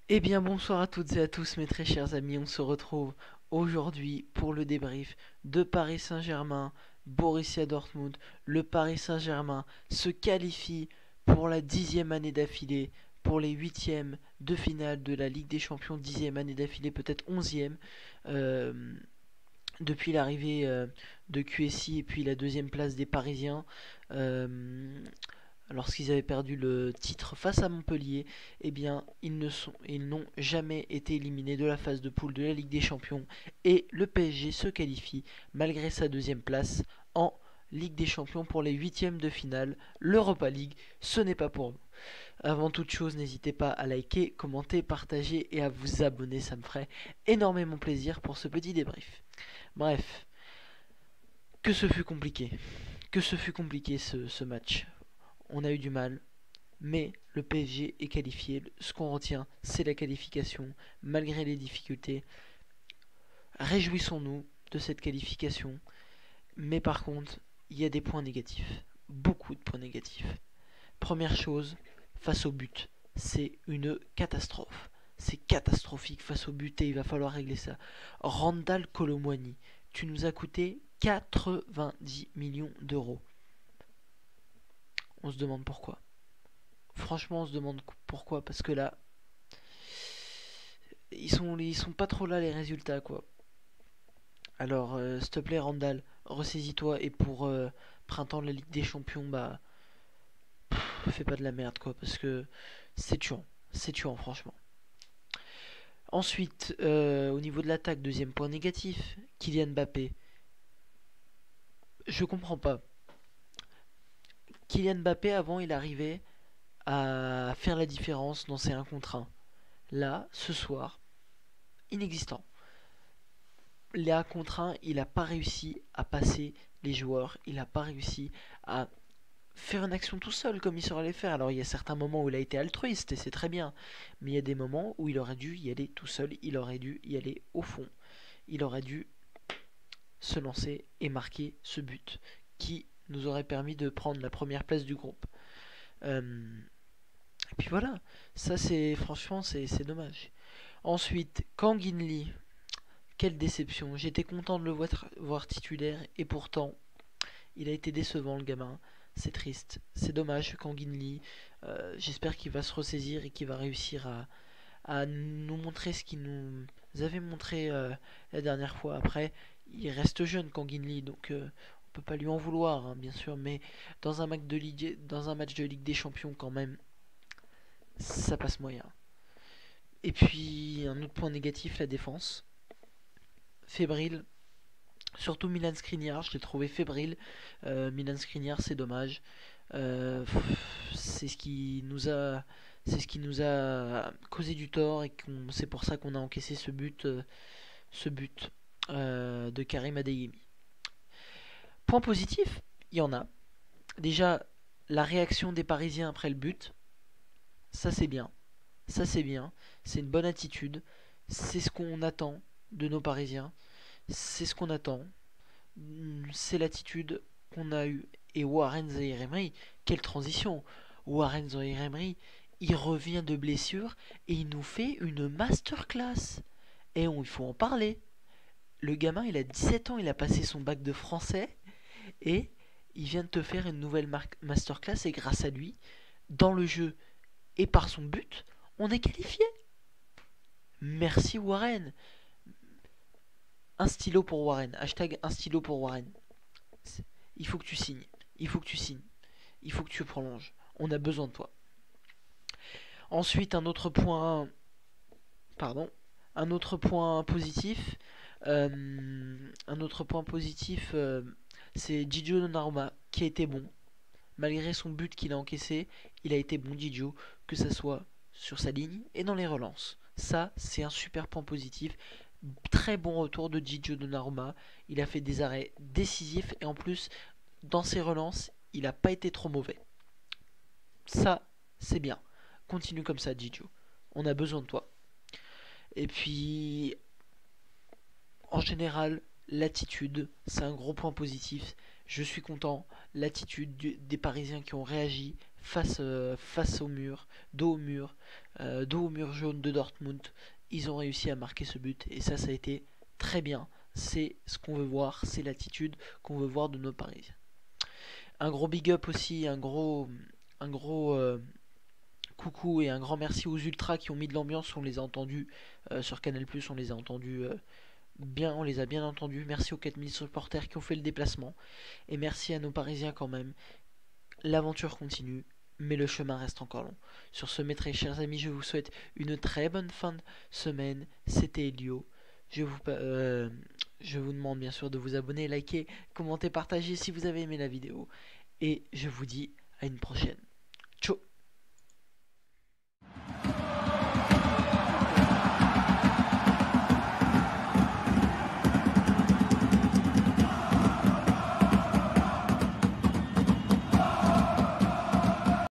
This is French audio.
Eh bien bonsoir à toutes et à tous mes très chers amis, on se retrouve aujourd'hui pour le débrief de Paris Saint-Germain, Borussia Dortmund. Le Paris Saint-Germain se qualifie pour la 10e année d'affilée, pour les huitièmes de finale de la Ligue des Champions, 10e année d'affilée, peut-être 11e, euh, depuis l'arrivée de QSI et puis la deuxième place des Parisiens. Euh, Lorsqu'ils avaient perdu le titre face à Montpellier, eh bien, ils n'ont jamais été éliminés de la phase de poule de la Ligue des Champions et le PSG se qualifie malgré sa deuxième place en Ligue des Champions pour les huitièmes de finale. L'Europa League, ce n'est pas pour nous. Avant toute chose, n'hésitez pas à liker, commenter, partager et à vous abonner, ça me ferait énormément plaisir pour ce petit débrief. Bref, que ce fut compliqué. Que ce fut compliqué ce match. On a eu du mal, mais le PSG est qualifié. Ce qu'on retient, c'est la qualification, malgré les difficultés. Réjouissons-nous de cette qualification, mais par contre, il y a des points négatifs. Beaucoup de points négatifs. Première chose, face au but, c'est une catastrophe. C'est catastrophique face au but et il va falloir régler ça. Randal Kolo Muani, tu nous as coûté 90 millions d'euros. On se demande pourquoi. Franchement, on se demande pourquoi, parce que là, ils sont pas trop là les résultats quoi. Alors s'il te plaît Randall, ressaisis-toi et pour printemps de la Ligue des Champions, bah fais pas de la merde quoi parce que c'est tuant franchement. Ensuite, au niveau de l'attaque, deuxième point négatif, Kylian Mbappé. Je comprends pas. Kylian Mbappé avant il arrivait à faire la différence dans ses 1 contre 1. Là, ce soir, inexistant. Les 1 contre 1, il n'a pas réussi à passer les joueurs, il n'a pas réussi à faire une action tout seul comme il saurait les faire. Alors il y a certains moments où il a été altruiste et c'est très bien, mais il y a des moments où il aurait dû y aller tout seul, il aurait dû y aller au fond, il aurait dû se lancer et marquer ce but qui nous aurait permis de prendre la première place du groupe. Et puis voilà, ça c'est franchement c'est dommage. Ensuite, Kang In Lee, quelle déception. J'étais content de le voir titulaire et pourtant il a été décevant le gamin. C'est triste, c'est dommage. Kang In Lee, j'espère qu'il va se ressaisir et qu'il va réussir à nous montrer ce qu'il nous avait montré la dernière fois. Après, il reste jeune Kang In Lee, donc on peut pas lui en vouloir, hein, bien sûr. Mais dans un match de Ligue des Champions, quand même, ça passe moyen. Et puis un autre point négatif, la défense. Fébrile, surtout Milan Skriniar, je l'ai trouvé fébrile. Milan Skriniar, c'est dommage. C'est ce qui nous a, c'est ce qui nous a causé du tort et c'est pour ça qu'on a encaissé ce but de Karim Adeyemi. Point positif, il y en a. Déjà, la réaction des Parisiens après le but, ça c'est bien. Ça c'est bien. C'est une bonne attitude. C'est ce qu'on attend de nos Parisiens. C'est ce qu'on attend. C'est l'attitude qu'on a eue. Et Warren Zaïre-Emery, quelle transition! Warren Zaïre-Emery, il revient de blessure et il nous fait une masterclass. Et il faut en parler. Le gamin, il a 17 ans, il a passé son bac de français et il vient de te faire une nouvelle masterclass et grâce à lui, dans le jeu et par son but, on est qualifié. Merci Warren. Un stylo pour Warren. Hashtag un stylo pour Warren. Il faut que tu signes. Il faut que tu signes. Il faut que tu prolonges. On a besoin de toi. Ensuite, un autre point. Pardon. Un autre point positif. Un autre point positif, c'est Gigio Donnarumma qui a été bon. Malgré son but qu'il a encaissé, il a été bon Gigio, que ça soit sur sa ligne et dans les relances. Ça, c'est un super point positif. Très bon retour de Gigio Donnarumma. Il a fait des arrêts décisifs et en plus, dans ses relances, il n'a pas été trop mauvais. Ça, c'est bien. Continue comme ça, Gigio. On a besoin de toi. Et puis, en général, l'attitude, c'est un gros point positif. Je suis content. L'attitude des Parisiens qui ont réagi face au mur, dos au mur jaune de Dortmund. Ils ont réussi à marquer ce but et ça a été très bien. C'est ce qu'on veut voir, c'est l'attitude qu'on veut voir de nos Parisiens. Un gros big up aussi, un gros coucou et un grand merci aux ultras qui ont mis de l'ambiance. On les a entendus sur Canal+, on les a entendus bien, on les a bien entendus. Merci aux 4000 supporters qui ont fait le déplacement et merci à nos Parisiens quand même. L'aventure continue, mais le chemin reste encore long. Sur ce, mes très chers amis, je vous souhaite une très bonne fin de semaine. C'était Elio. Je vous demande bien sûr de vous abonner, liker, commenter, partager si vous avez aimé la vidéo. Et je vous dis à une prochaine.